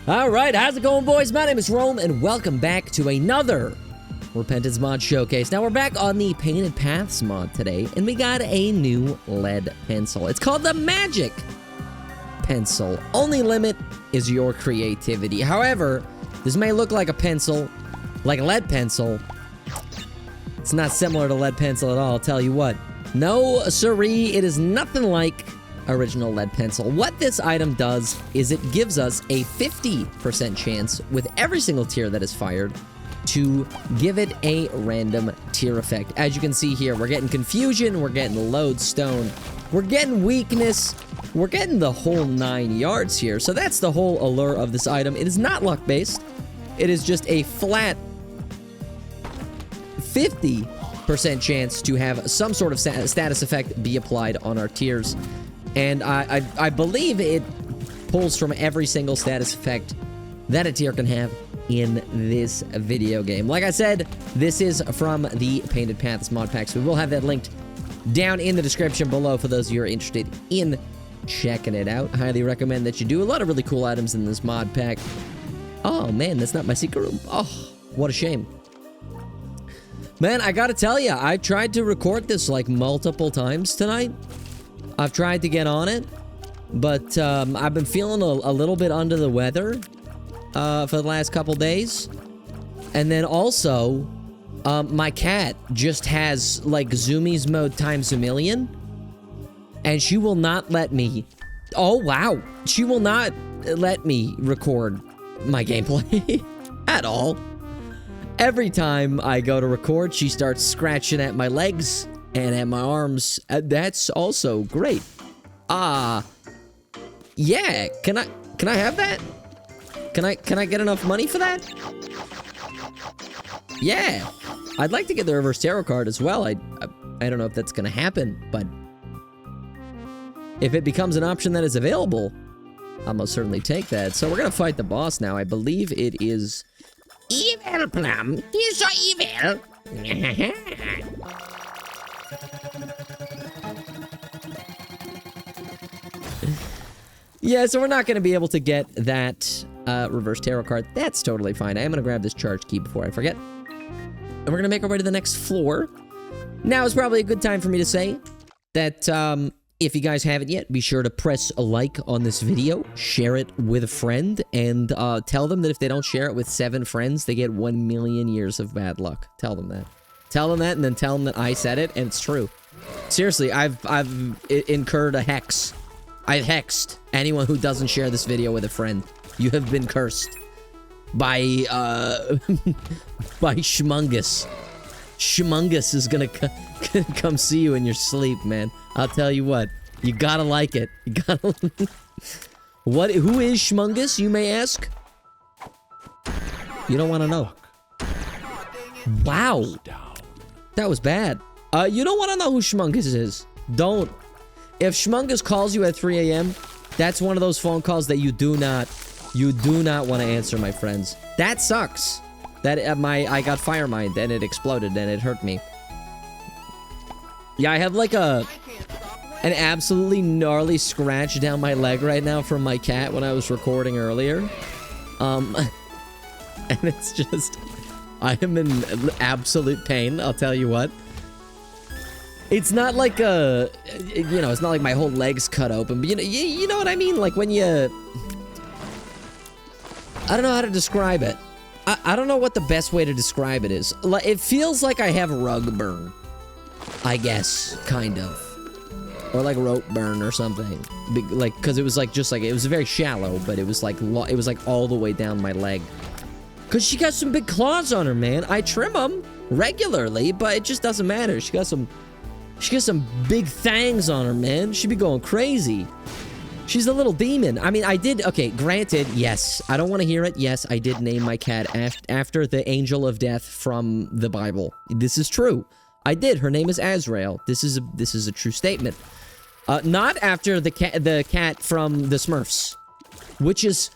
All right, how's it going, boys? My name is Rome, and welcome back to another Repentance mod showcase. Now, we're back on the Painted Paths mod today, and we got a new lead pencil. It's called the Magic Pencil. Only limit is your creativity. However, this may look like a pencil, like a lead pencil. It's not similar to lead pencil at all, I'll tell you what. No, siree, it is nothing like original lead pencil. What this item does is it gives us a 50% chance with every single tier that is fired to give it a random tier effect. As you can see here, we're getting confusion, we're getting lodestone, we're getting weakness, we're getting the whole 9 yards here. So that's the whole allure of this item. It is not luck-based. It is just a flat 50% chance to have some sort of status effect be applied on our tiers. And I believe it pulls from every single status effect that a tier can have in this video game. Like I said, this is from the Painted Paths mod pack, so we will have that linked down in the description below for those of you who are interested in checking it out. Highly recommend that you do. A lot of really cool items in this mod pack. Oh man, that's not my secret room. Oh, what a shame. Man, I gotta tell you, I tried to record this like multiple times tonight. I've tried to get on it, but I've been feeling a little bit under the weather for the last couple days. And then also, my cat just has like Zoomies mode times a million, and she will not let me. Oh wow, she will not let me record my gameplay at all. Every time I go to record, she starts scratching at my legs and at my arms. That's also great. Yeah, can I have that? Can I get enough money for that? Yeah, I'd like to get the reverse tarot card as well. I don't know if that's gonna happen, but if it becomes an option that is available, I'll most certainly take that. So we're gonna fight the boss now. I believe it is Evil Plum. He's so evil. Yeah, so we're not going to be able to get that reverse tarot card. That's totally fine. I am going to grab this charge key before I forget. And we're going to make our way to the next floor. Now is probably a good time for me to say that if you guys haven't yet, be sure to press a like on this video, share it with a friend, and tell them that if they don't share it with 7 friends, they get 1 million years of bad luck. Tell them that. Tell them that, and then tell them that I said it, and it's true. Seriously, I've incurred a hex. I've hexed anyone who doesn't share this video with a friend. You have been cursed by by Shmungus. Shmungus is gonna come see you in your sleep, man. I'll tell you what. You gotta like it. You gotta. What? Who is Shmungus? You may ask. You don't want to know. Wow, that was bad. You don't want to know who Shmungus is. Don't. If Shmungus calls you at 3 a.m., that's one of those phone calls that you do not want to answer, my friends. That sucks. That I got fire mined and it exploded and it hurt me. Yeah, I have like an absolutely gnarly scratch down my leg right now from my cat when I was recording earlier. And it's just, I am in absolute pain, I'll tell you what. It's not like it's not like my whole leg's cut open, but you know what I mean? Like when you, I don't know how to describe it. I don't know what the best way to describe it is. It feels like I have rug burn, I guess, kind of. Or like rope burn or something. Like, cause it was like, it was very shallow, but it was like all the way down my leg. Cause she got some big claws on her, man. I trim them regularly, but it just doesn't matter. She got some big fangs on her, man. She be going crazy. She's a little demon. I mean, okay, granted, yes. I don't want to hear it. Yes, I did name my cat after the angel of death from the Bible. This is true. I did. Her name is Azrael. This is a true statement. Not after the cat from the Smurfs, which is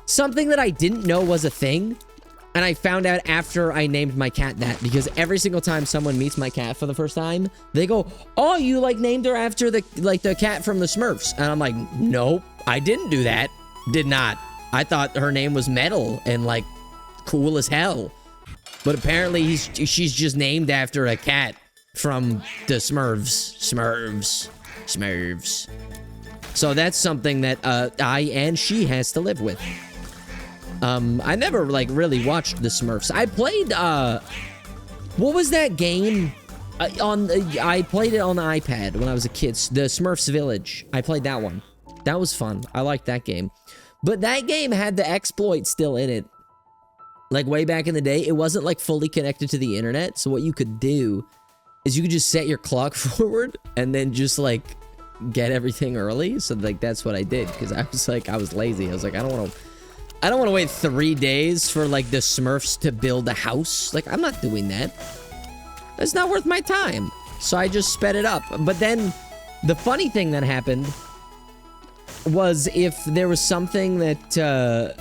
something that I didn't know was a thing. And I found out after I named my cat that, because every single time someone meets my cat for the first time, they go, "Oh, you like named her after the cat from the Smurfs?" And I'm like, "Nope, I didn't do that. Did not. I thought her name was Metal and like cool as hell. But apparently she's just named after a cat from the Smurfs. So that's something that I and she has to live with. I never like really watched the Smurfs. I played what was that game I played it on the iPad when I was a kid, the Smurfs Village. I played that one. That was fun. I liked that game. But that game had the exploit still in it. Like way back in the day, it wasn't like fully connected to the internet. So what you could do is you could just set your clock forward and then just like get everything early. So like that's what I did, because I was lazy. I was like, I don't want to wait 3 days for like the Smurfs to build a house. Like, I'm not doing that. That's not worth my time. So I just sped it up. But then the funny thing that happened was if there was something that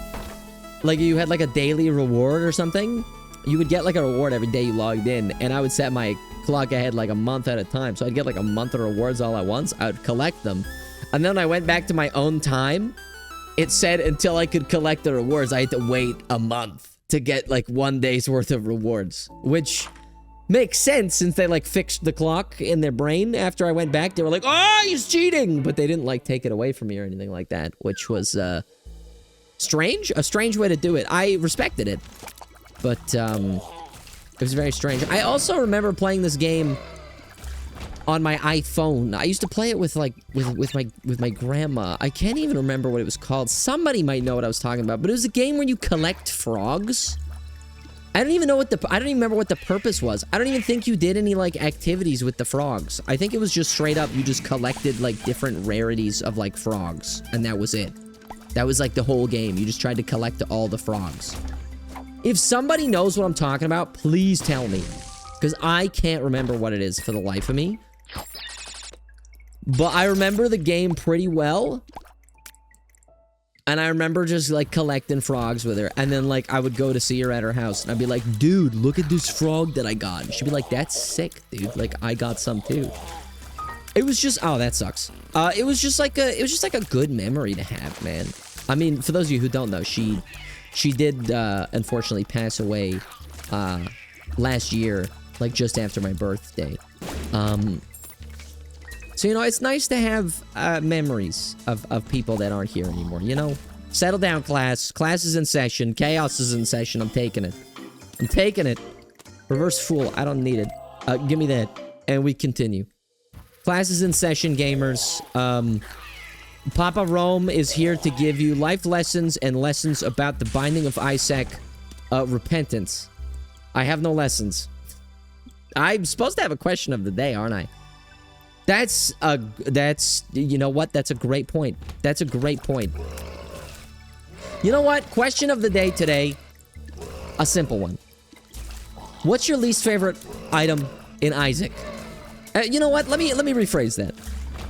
like you had like a daily reward or something, you would get like a reward every day you logged in, and I would set my clock ahead like a month at a time. So I'd get like a month of rewards all at once. I would collect them. And then when I went back to my own time, it said until I could collect the rewards, I had to wait a month to get like 1 day's worth of rewards, which makes sense since they like fixed the clock in their brain. After I went back, they were like, oh, he's cheating, but they didn't like take it away from me or anything like that, which was strange. A strange way to do it. I respected it, but it was very strange. I also remember playing this game on my iPhone. I used to play it with like with my grandma. I can't even remember what it was called. Somebody might know what I was talking about, but it was a game where you collect frogs. I don't even remember what the purpose was. I don't even think you did any like activities with the frogs. I think it was just straight up you just collected like different rarities of like frogs, and that was it. That was like the whole game. You just tried to collect all the frogs. If somebody knows what I'm talking about, please tell me, because I can't remember what it is for the life of me. But I remember the game pretty well. And I remember just like collecting frogs with her. And then like I would go to see her at her house and I'd be like, dude, look at this frog that I got. And she'd be like, that's sick, dude. Like I got some too. It was just, oh, that sucks. It was just like a good memory to have, man. I mean, for those of you who don't know, she did unfortunately pass away last year, like just after my birthday. So, you know, it's nice to have memories of people that aren't here anymore, you know? Settle down, class. Class is in session. Chaos is in session. I'm taking it. I'm taking it. Reverse fool. I don't need it. Give me that. And we continue. Class is in session, gamers. Papa Rome is here to give you life lessons and lessons about the Binding of Isaac, repentance. I have no lessons. I'm supposed to have a question of the day, aren't I? That's, you know what? That's a great point. That's a great point. You know what? Question of the day today. A simple one. What's your least favorite item in Isaac? You know what? Let me rephrase that.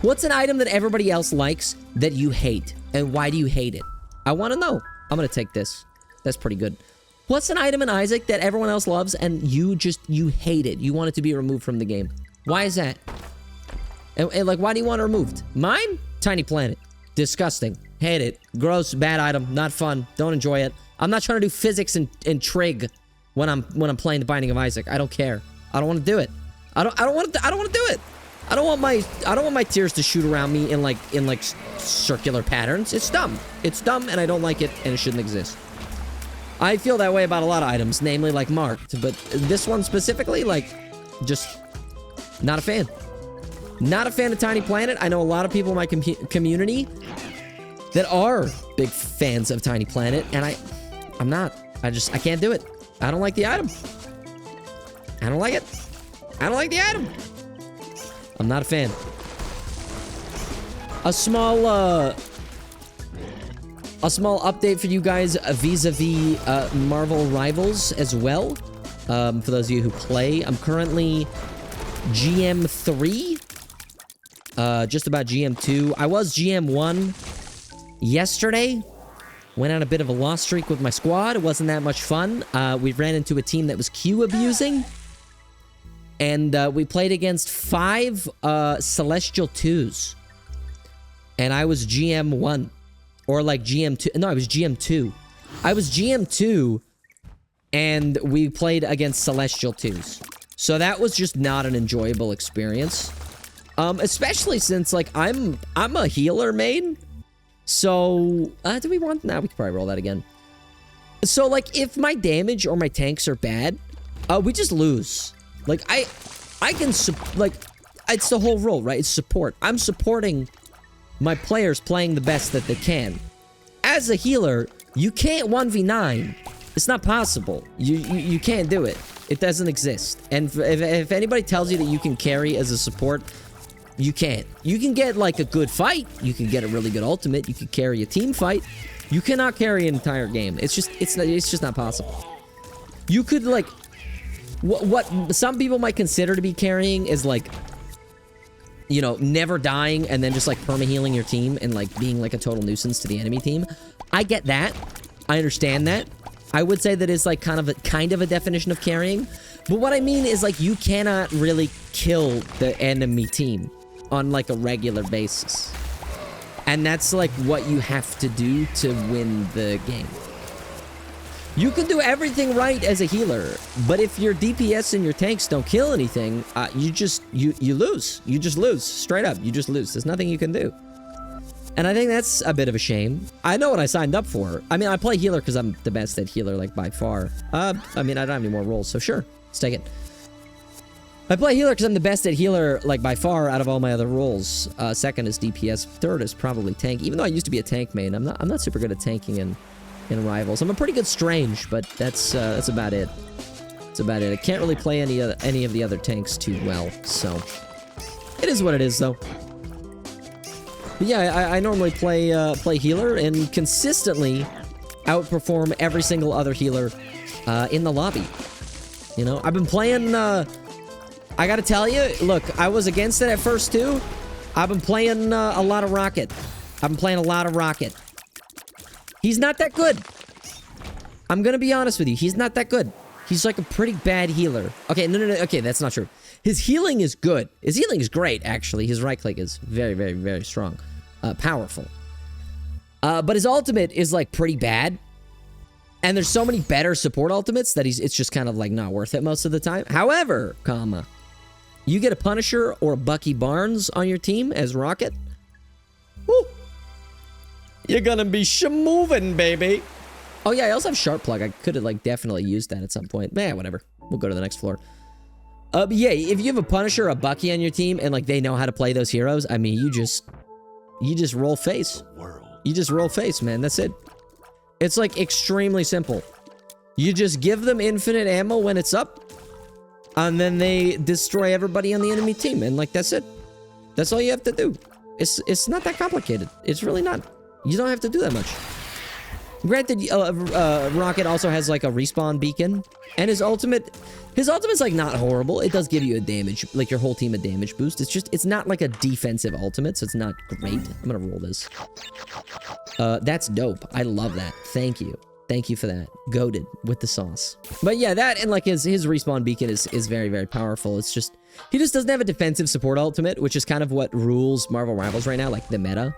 What's an item that everybody else likes that you hate? And why do you hate it? I want to know. I'm going to take this. That's pretty good. What's an item in Isaac that everyone else loves and you hate it? You want it to be removed from the game. Why is that? And like, why do you want it removed? Mine? Tiny Planet. Disgusting. Hate it. Gross. Bad item. Not fun. Don't enjoy it. I'm not trying to do physics and trig when I'm playing the Binding of Isaac. I don't care. I don't want to do it. I don't want to do it. I don't want my tears to shoot around me in like circular patterns. It's dumb. It's dumb, and I don't like it, and it shouldn't exist. I feel that way about a lot of items, namely like marked, but this one specifically, like, just not a fan. Not a fan of Tiny Planet. I know a lot of people in my community that are big fans of Tiny Planet, and I'm not. I can't do it. I don't like the item. I don't like it. I don't like the item. I'm not a fan. A small update for you guys vis-a-vis Marvel Rivals as well. For those of you who play, I'm currently GM 3. Just about GM 2. I was GM 1 yesterday. Went on a bit of a loss streak with my squad. It wasn't that much fun. We ran into a team that was Q abusing. And we played against 5 Celestial 2s. And I was GM 1. Or like GM2. No, I was GM2. I was GM2 and we played against Celestial 2s. So that was just not an enjoyable experience. Especially since like I'm a healer main. So do we want we could probably roll that again. So like if my damage or my tanks are bad, we just lose. Like I can like it's the whole role, right? It's support. I'm supporting my players playing the best that they can. As a healer, you can't 1v9. It's not possible. You can't do it. It doesn't exist. And if anybody tells you that you can carry as a support, you can't. You can get like a good fight. You can get a really good ultimate. You can carry a team fight. You cannot carry an entire game. It's just not possible. You could like what some people might consider to be carrying is like, you know, never dying and then just like perma-healing your team and like being like a total nuisance to the enemy team. I get that. I understand that. I would say that is like kind of a definition of carrying. But what I mean is like you cannot really kill the enemy team on like a regular basis. And that's like what you have to do to win the game. You can do everything right as a healer, but if your DPS and your tanks don't kill anything, you lose. You just lose. Straight up, you just lose. There's nothing you can do. And I think that's a bit of a shame. I know what I signed up for. I mean, I play healer because I'm the best at healer, like, by far. I mean, I don't have any more roles, so sure. Let's take it. I play healer because I'm the best at healer, like, by far out of all my other roles. Second is DPS. Third is probably tank. Even though I used to be a tank main, I'm not super good at tanking in Rivals. I'm a pretty good strange, but that's about it. That's about it. I can't really play any of the other tanks too well, so it is what it is, though. But yeah, I normally play healer and consistently outperform every single other healer in the lobby. You know, I've been playing. I gotta tell you, look, I was against it at first too. I've been playing a lot of Rocket. I've been playing a lot of Rocket. He's not that good. I'm gonna be honest with you. He's not that good. He's like a pretty bad healer. Okay, no. Okay, that's not true. His healing is good. His healing is great, actually. His right click is very, very, very strong. Powerful. But his ultimate is like pretty bad. And there's so many better support ultimates that it's just kind of like not worth it most of the time. However, you get a Punisher or a Bucky Barnes on your team as Rocket. Woo! You're gonna be moving, baby. Oh yeah, I also have Sharp Plug. I could have like definitely used that at some point. Man, whatever. We'll go to the next floor. But yeah, if you have a Punisher or a Bucky on your team and like they know how to play those heroes, I mean, you just roll face. You just roll face, man. That's it. It's like extremely simple. You just give them infinite ammo when it's up, and then they destroy everybody on the enemy team, and like that's it. That's all you have to do. It's not that complicated. It's really not. You don't have to do that much. Granted, Rocket also has like a respawn beacon, and his ultimate's like not horrible. It does give you a damage, like your whole team a damage boost. It's not like a defensive ultimate, so it's not great. I'm gonna roll this. That's dope. I love that. Thank you. Thank you for that. Goated with the sauce. But yeah, that and like his respawn beacon is very, very powerful. It's just, he just doesn't have a defensive support ultimate, which is kind of what rules Marvel Rivals right now, like the meta.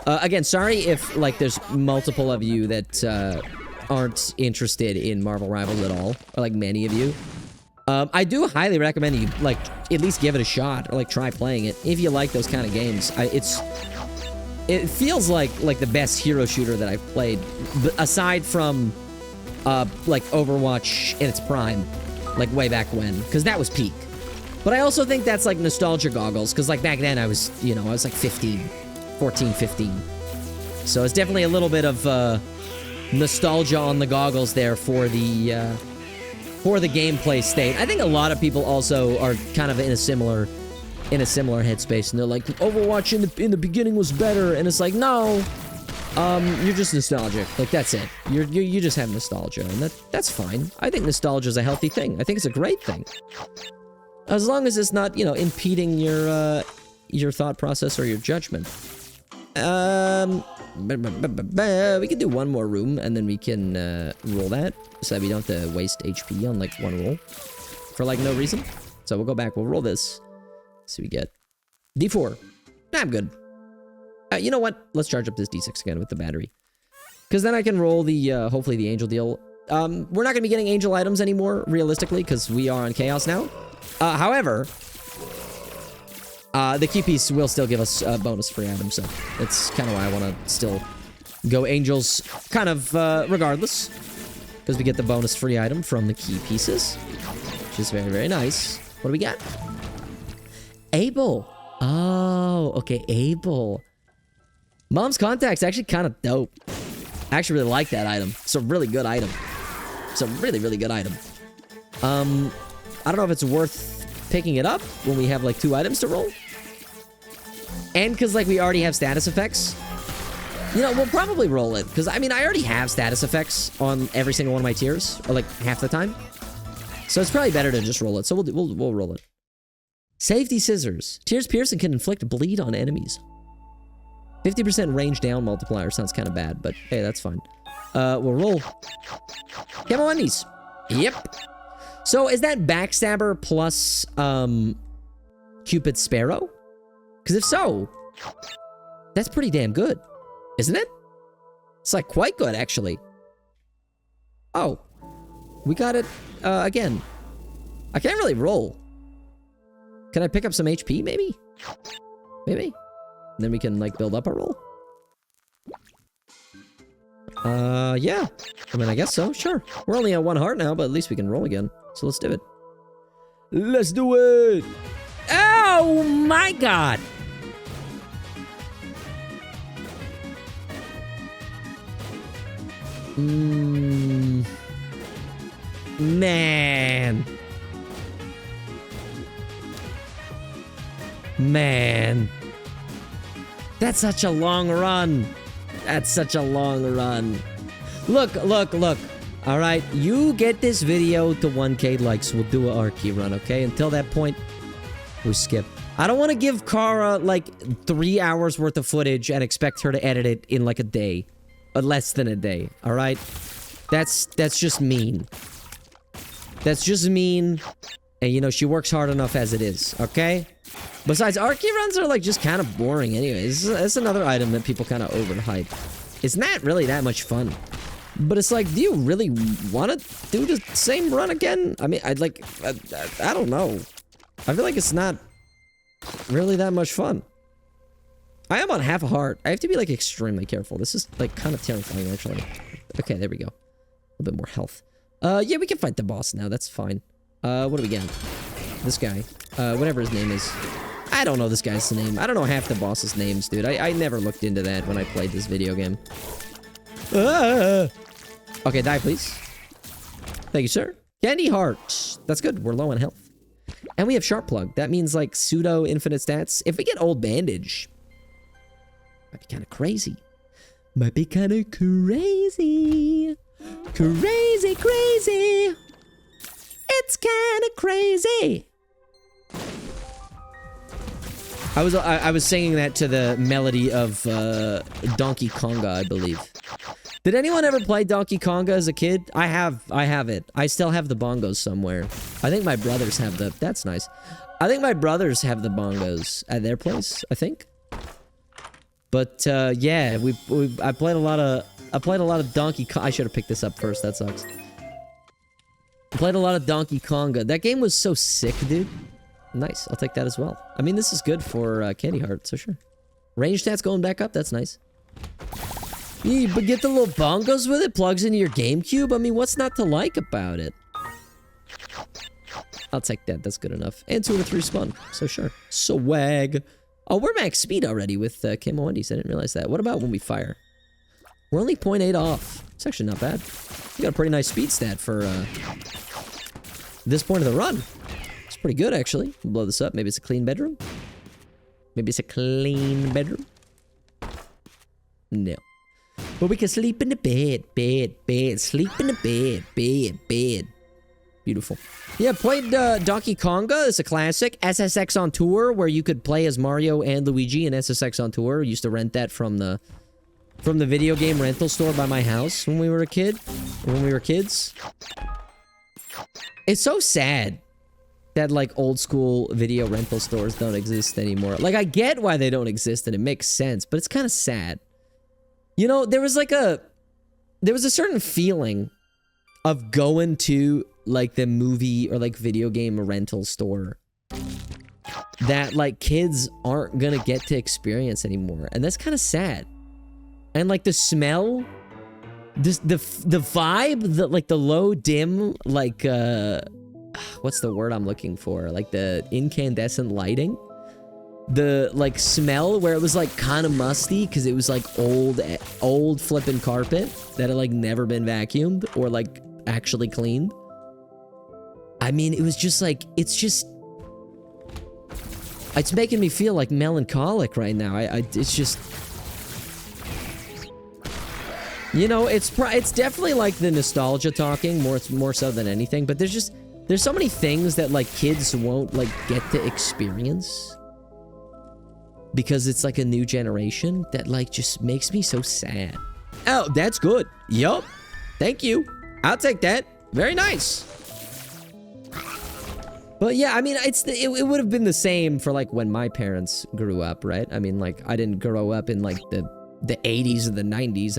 Again, sorry if like there's multiple of you that aren't interested in Marvel Rivals at all, or like many of you. I do highly recommend you like at least give it a shot or like try playing it if you like those kind of games. It feels like the best hero shooter that I've played, aside from like Overwatch in its prime, like way back when, because that was peak. But I also think that's like nostalgia goggles, because like back then I was like 14, 15. So it's definitely a little bit of nostalgia on the goggles there for the gameplay state. I think a lot of people also are kind of in a similar headspace, and they're like, Overwatch in the beginning was better, and it's like, no, you're just nostalgic. Like that's it. You just have nostalgia, and that's fine. I think nostalgia is a healthy thing. I think it's a great thing, as long as it's not impeding your thought process or your judgment. We can do one more room, and then we can roll that, so that we don't have to waste HP on like one roll for like no reason. So we'll go back. We'll roll this. So we get D4. I'm good. You know what? Let's charge up this D6 again with the battery. Because then I can roll the, hopefully the angel deal. We're not going to be getting angel items anymore, realistically, because we are on chaos now. However, the key piece will still give us a bonus free item, so that's kind of why I want to still go angels, kind of, regardless. Because we get the bonus free item from the key pieces, which is very, very nice. What do we got? Abel. Oh, okay, Abel. Mom's Contact's actually kind of dope. I actually really like that item. It's a really good item. It's a really, really good item. I don't know if it's worth picking it up when we have, like, 2 items to roll. And because, like, we already have status effects. You know, we'll probably roll it. Because, I mean, I already have status effects on every single one of my tiers. Or, like, half the time. So it's probably better to just roll it. So we'll roll it. Safety Scissors. Tears Piercing can inflict bleed on enemies. 50% range down multiplier. Sounds kind of bad, but hey, that's fine. We'll roll. Camo undies. Yep. So is that Backstabber plus, Cupid Sparrow? Because if so, that's pretty damn good. Isn't it? It's like quite good, actually. Oh. We got it, again. I can't really roll. Can I pick up some HP, maybe? Maybe? Then we can, like, build up a roll? Yeah. I mean, I guess so. Sure. We're only at 1 heart now, but at least we can roll again. So let's do it. Let's do it! Oh, my God! Man. Man. That's such a long run. That's such a long run. Look. All right, you get this video to 1K likes, we'll do an Archie run, okay? Until that point, we skip. I don't want to give Kara, like, 3 hours worth of footage and expect her to edit it in, like, a day. Or less than a day, all right? That's just mean. That's just mean. And, you know, she works hard enough as it is, okay? Besides, Archie runs are, like, just kind of boring anyways. It's another item that people kind of overhype. It's not really that much fun. But it's like, do you really want to do the same run again? I mean, I don't know. I feel like it's not really that much fun. I am on half a heart. I have to be, like, extremely careful. This is, like, kind of terrifying, actually. Okay, there we go. A little bit more health. Yeah, we can fight the boss now. That's fine. What do we got? This guy. Whatever his name is. I don't know this guy's name. I don't know half the boss's names, dude. I never looked into that when I played this video game. Okay, die, please. Thank you, sir. Candy heart. That's good. We're low on health. And we have Sharp Plug. That means, like, pseudo infinite stats. If we get Old Bandage, might be kind of crazy. Might be kind of crazy. Crazy. It's kind of crazy. I was singing that to the melody of Donkey Konga, I believe. Did anyone ever play Donkey Konga as a kid? I have it. I still have the bongos somewhere. I think my brothers have the... That's nice. I think my brothers have the bongos at their place, I think. But yeah, I played a lot of Donkey Konga. I should have picked this up first. That sucks. I played a lot of Donkey Konga. That game was so sick, dude. Nice. I'll take that as well. I mean, this is good for Candy Heart, so sure. Range stats going back up. That's nice. Yeah, but get the little bongos with it. Plugs into your GameCube. I mean, what's not to like about it? I'll take that. That's good enough. And 2 or 3 spun. So sure. Swag. Oh, we're max speed already with Camo Undies. I didn't realize that. What about when we fire? We're only 0.8 off. It's actually not bad. We got a pretty nice speed stat for this point of the run. It's pretty good, actually. We'll blow this up. Maybe it's a clean bedroom. Maybe it's a clean bedroom. No. But we can sleep in the bed. Sleep in the bed. Beautiful. Yeah, played Donkey Konga. It's a classic. SSX on Tour, where you could play as Mario and Luigi in SSX on Tour. Used to rent that from the video game rental store by my house when we were kids. It's so sad that, like, old school video rental stores don't exist anymore. Like, I get why they don't exist, and it makes sense, but it's kind of sad. You know, there was a certain feeling of going to, like, the movie or, like, video game rental store that, like, kids aren't gonna get to experience anymore, and that's kind of sad. And, like, the smell, the vibe, like, the low dim, like, what's the word I'm looking for? Like, the incandescent lighting. The, like, smell where it was, like, kind of musty because it was, like, old flipping carpet that had, like, never been vacuumed or, like, actually cleaned. I mean, it was just, like, it's making me feel, like, melancholic right now. It's just... You know, it's definitely, like, the nostalgia talking, more so than anything, but there's so many things that, like, kids won't, like, get to experience because it's, like, a new generation that, like, just makes me so sad. Oh, that's good. Yup. Thank you. I'll take that. Very nice. But yeah, I mean, it would have been the same for, like, when my parents grew up, right? I mean, like, I didn't grow up in, like, the 80s or the 90s.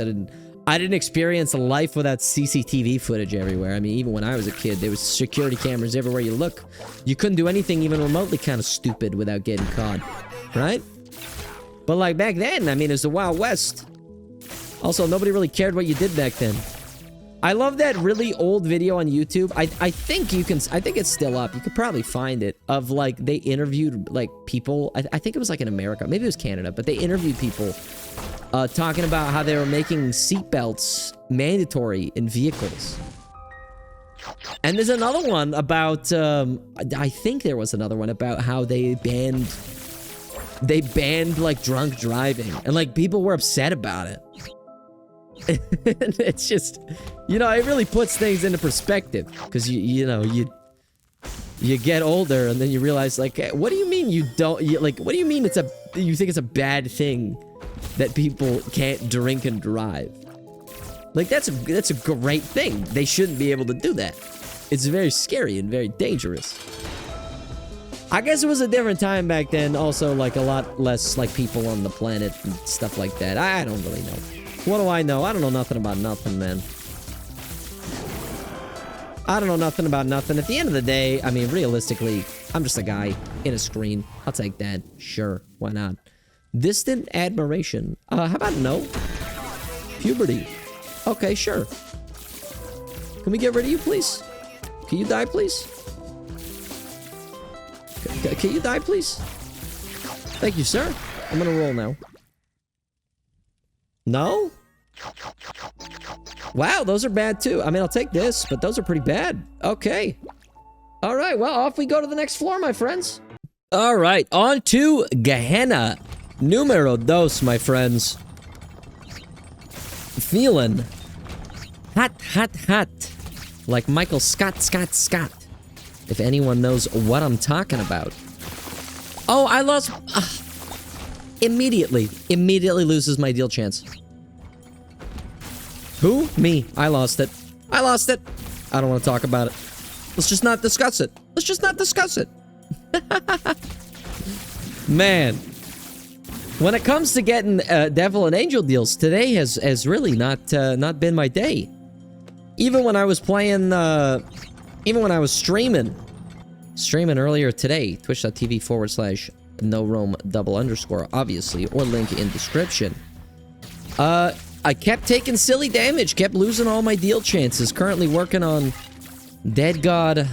I didn't experience a life without CCTV footage everywhere. I mean, even when I was a kid, there was security cameras everywhere you look. You couldn't do anything even remotely kind of stupid without getting caught, right? But, like, back then, I mean, it was the Wild West. Also, nobody really cared what you did back then. I love that really old video on YouTube. I think it's still up. You could probably find it, of, like, they interviewed, like, people. I think it was, like, in America. Maybe it was Canada, but they interviewed people talking about how they were making seatbelts mandatory in vehicles. And there's another one about, I think there was another one about how they banned, like, drunk driving. And, like, people were upset about it. It's just, you know, it really puts things into perspective. Because, you know, you get older and then you realize, like, what do you mean you don't, like, what do you mean you think it's a bad thing that people can't drink and drive? Like, that's a great thing. They shouldn't be able to do that. It's very scary and very dangerous. I guess it was a different time back then. Also, like, a lot less, like, people on the planet and stuff like that. I don't really know. What do I know? I don't know nothing about nothing, man. I don't know nothing about nothing. At the end of the day, I mean, realistically, I'm just a guy in a screen. I'll take that. Sure, why not? Distant admiration. How about no? Puberty. Okay, sure. Can we get rid of you, please? Can you die, please? Can you die, please? Thank you, sir. I'm gonna roll now. No? Wow, those are bad too. I mean, I'll take this, but those are pretty bad. Okay. All right, well, off we go to the next floor, my friends. All right, on to Gehenna. Numero dos, my friends. Feeling hot, hot, hot. Like Michael Scott. If anyone knows what I'm talking about. Oh, I lost... Immediately loses my deal chance. Who? Me. I lost it. I don't want to talk about it. Let's just not discuss it. Man. When it comes to getting devil and angel deals, today has really not been my day. Even when I was playing, even when I was streaming earlier today, twitch.tv/NoRoam_, obviously, or link in description. I kept taking silly damage, kept losing all my deal chances. Currently working on Dead God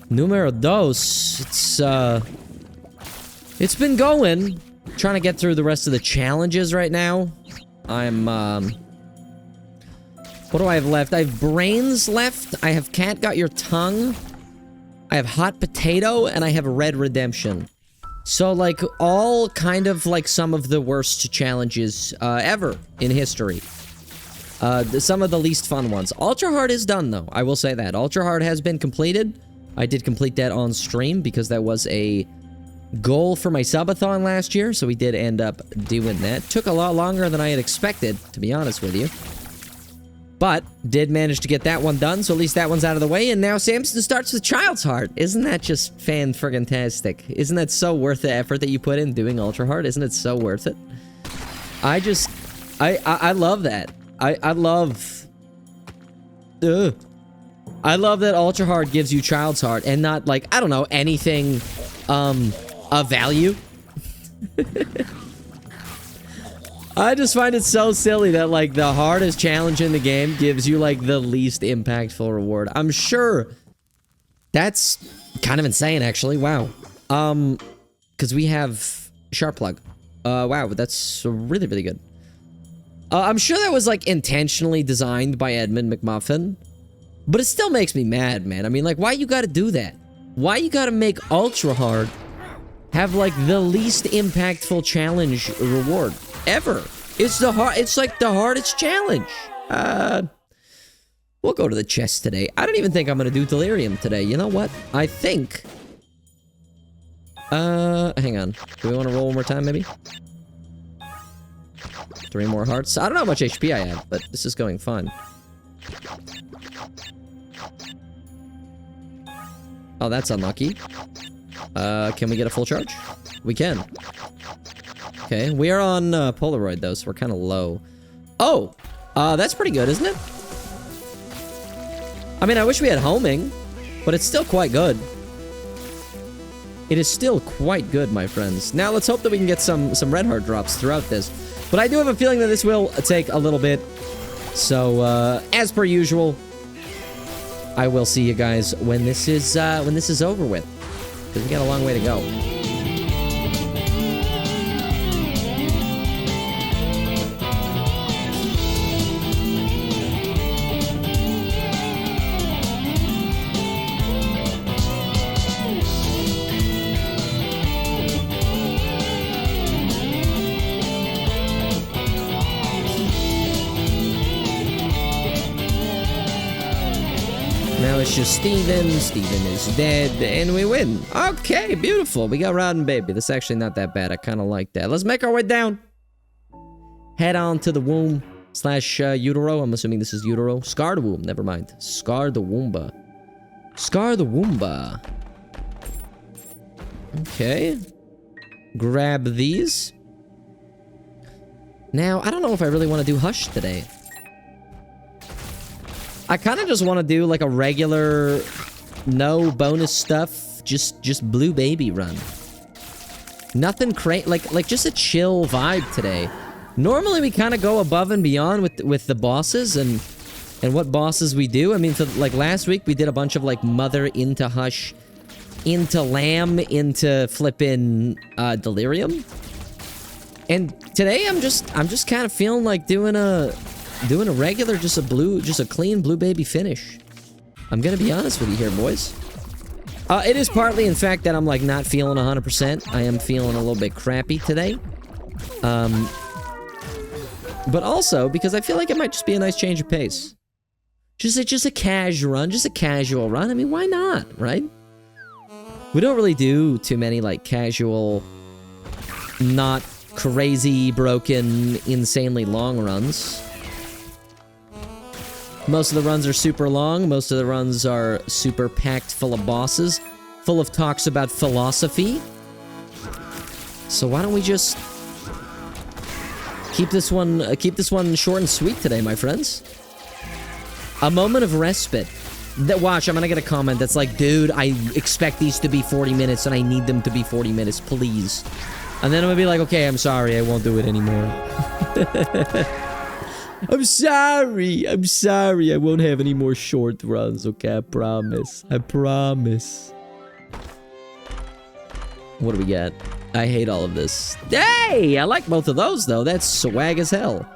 Numero Dos. It's been going. Trying to get through the rest of the challenges right now. I'm, what do I have left? I have brains left. I have cat got your tongue. I have hot potato, and I have red redemption. So, like, all kind of, like, some of the worst challenges, ever in history. Some of the least fun ones. Ultra Hard is done, though. I will say that. Ultra Hard has been completed. I did complete that on stream because that was a goal for my subathon last year, so we did end up doing that. Took a lot longer than I had expected, to be honest with you. But did manage to get that one done, so at least that one's out of the way. And now Samson starts with Child's Heart. Isn't that just fan-friggin-tastic? Isn't that so worth the effort that you put in doing Ultra Hard? Isn't it so worth it? I love that. I love that Ultra Hard gives you Child's Heart and not, like, I don't know, anything of value. I just find it so silly that, like, the hardest challenge in the game gives you, like, the least impactful reward. I'm sure that's kind of insane, actually. Wow. Because we have Sharp Plug. Wow, that's really, really good. I'm sure that was, like, intentionally designed by Edmund McMuffin. But it still makes me mad, man. I mean, like, why you gotta do that? Why you gotta make Ultra Hard have, like, the least impactful challenge reward ever? It's like the hardest challenge. We'll go to the chest today. I don't even think I'm gonna do Delirium today. You know what? I think... hang on. Do we want to roll one more time, maybe? 3 more hearts. I don't know how much HP I have, but this is going fine. Oh, that's unlucky. Can we get a full charge? We can. Okay, we are on Polaroid, though, so we're kind of low. Oh! That's pretty good, isn't it? I mean, I wish we had homing, but it's still quite good. It is still quite good, my friends. Now, let's hope that we can get some red heart drops throughout this. But I do have a feeling that this will take a little bit. So, as per usual, I will see you guys when this is over with. Because we got a long way to go. Now it's just Steven. Steven is dead, and we win. Okay, beautiful. We got Rod and Baby. That's actually not that bad. I kind of like that. Let's make our way down. Head on to the womb / utero. I'm assuming this is utero. Scar the womb. Never mind. Scar the Woomba. Scar the Woomba. Okay. Grab these. Now, I don't know if I really want to do Hush today. I kind of just want to do like a regular, no bonus stuff, just blue baby run. Nothing crazy, like just a chill vibe today. Normally we kind of go above and beyond with the bosses and what bosses we do. I mean, for like last week we did a bunch of like Mother into Hush, into Lamb, into flippin' Delirium. And today I'm just kind of feeling like doing a regular, just a clean blue baby finish. I'm gonna be honest with you here, boys. It is partly, in fact, that I'm, like, not feeling 100%. I am feeling a little bit crappy today. But also, because I feel like it might just be a nice change of pace. Just a casual run, I mean, why not, right? We don't really do too many, like, casual, not crazy, broken, insanely long runs. Most of the runs are super long. Most of the runs are super packed full of bosses, full of talks about philosophy. So why don't we just keep this one short and sweet today, my friends? A moment of respite. Watch, I'm gonna get a comment that's like, dude, I expect these to be 40 minutes and I need them to be 40 minutes, please. And then I'm gonna be like, okay, I'm sorry, I won't do it anymore. I'm sorry, I won't have any more short runs, okay? I promise. What do we got? I hate all of this. Hey, I like both of those, though. That's swag as hell.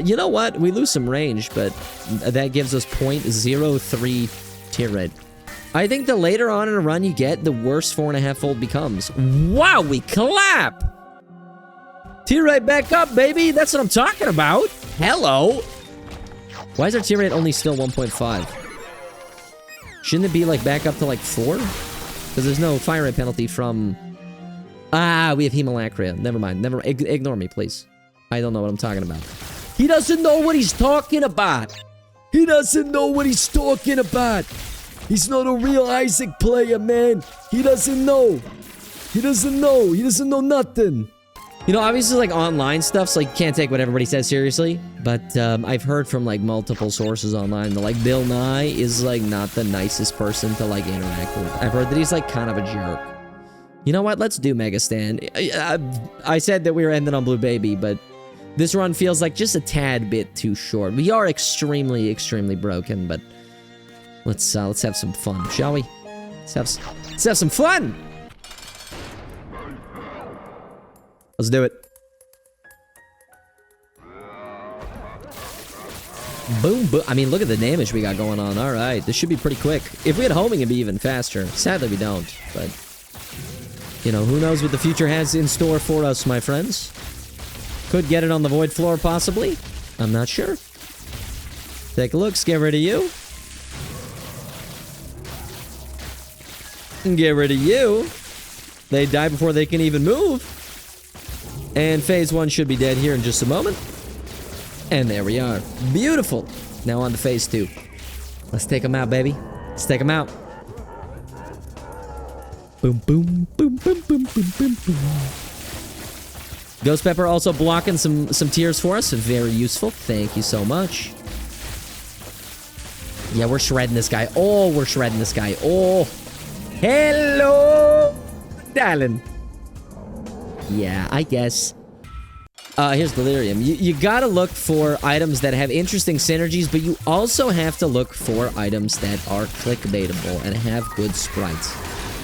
You know what? We lose some range, but that gives us 0.03 tear rate. I think the later on in a run you get, the worse 4.5-fold becomes. Wow, we clap! Tear rate back up, baby! That's what I'm talking about! Hello! Why is our tear rate only still 1.5? Shouldn't it be, like, back up to, like, 4? Because there's no fire rate penalty from... Ah, we have Hemolacria. Never mind. Ignore me, please. I don't know what I'm talking about. He doesn't know what he's talking about! He doesn't know what he's talking about. He's not a real Isaac player, man. He doesn't know. He doesn't know. He doesn't know nothing. You know, obviously, like, online stuff, so you can't take what everybody says seriously. But I've heard from, like, multiple sources online that, like, Bill Nye is, like, not the nicest person to, like, interact with. I've heard that he's, like, kind of a jerk. You know what? Let's do Mega Stand. I said that we were ending on Blue Baby, but this run feels like just a tad bit too short. We are extremely, extremely broken, but let's have some fun, shall we? Let's have some fun! Let's do it. Boom, boom. I mean, look at the damage we got going on. All right, this should be pretty quick. If we had homing, it'd be even faster. Sadly, we don't, but you know, who knows what the future has in store for us, my friends. Could get it on the void floor, possibly. I'm not sure. Take a look. Get rid of you. Get rid of you. They die before they can even move. And phase 1 should be dead here in just a moment. And there we are. Beautiful. Now on to phase 2. Let's take them out, baby. Let's take them out. Boom, boom, boom, boom, boom, boom, boom, boom. Ghost Pepper also blocking some tears for us. Very useful. Thank you so much. Yeah, we're shredding this guy. Oh, we're shredding this guy. Oh. Hello, darling. Yeah, I guess. Here's Delirium. You gotta look for items that have interesting synergies, but you also have to look for items that are clickbaitable and have good sprites.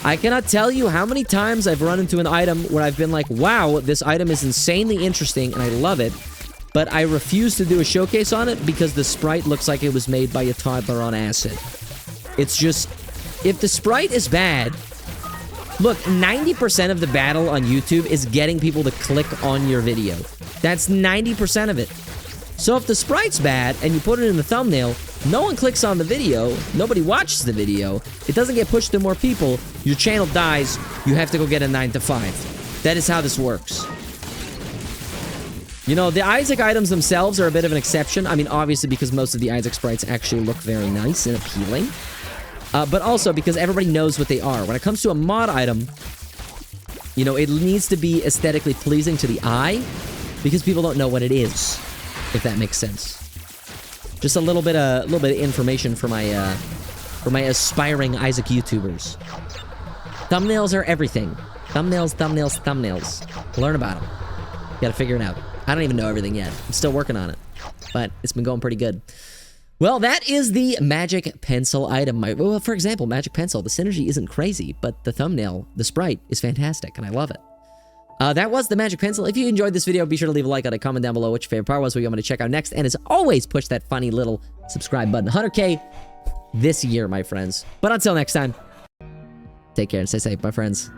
I cannot tell you how many times I've run into an item where I've been like, wow, this item is insanely interesting and I love it, but I refuse to do a showcase on it because the sprite looks like it was made by a toddler on acid. It's just, if the sprite is bad, look, 90% of the battle on YouTube is getting people to click on your video. That's 90% of it. So if the sprite's bad and you put it in the thumbnail, no one clicks on the video, nobody watches the video, it doesn't get pushed to more people, your channel dies, you have to go get a 9 to 5. That is how this works. You know, the Isaac items themselves are a bit of an exception. I mean, obviously because most of the Isaac sprites actually look very nice and appealing. But also because everybody knows what they are. When it comes to a mod item, you know, it needs to be aesthetically pleasing to the eye because people don't know what it is, if that makes sense. Just a little bit of information for my aspiring Isaac YouTubers. Thumbnails are everything. Thumbnails, thumbnails, thumbnails. Learn about them. You gotta figure it out. I don't even know everything yet. I'm still working on it, but it's been going pretty good. Well, that is the magic pencil item. Well, for example, magic pencil. The synergy isn't crazy, but the thumbnail, the sprite, is fantastic, and I love it. That was the magic pencil. If you enjoyed this video, be sure to leave a like on it, comment down below what your favorite part was, what you want me to check out next, and as always, push that funny little subscribe button. 100K this year, my friends. But until next time, take care and stay safe, my friends.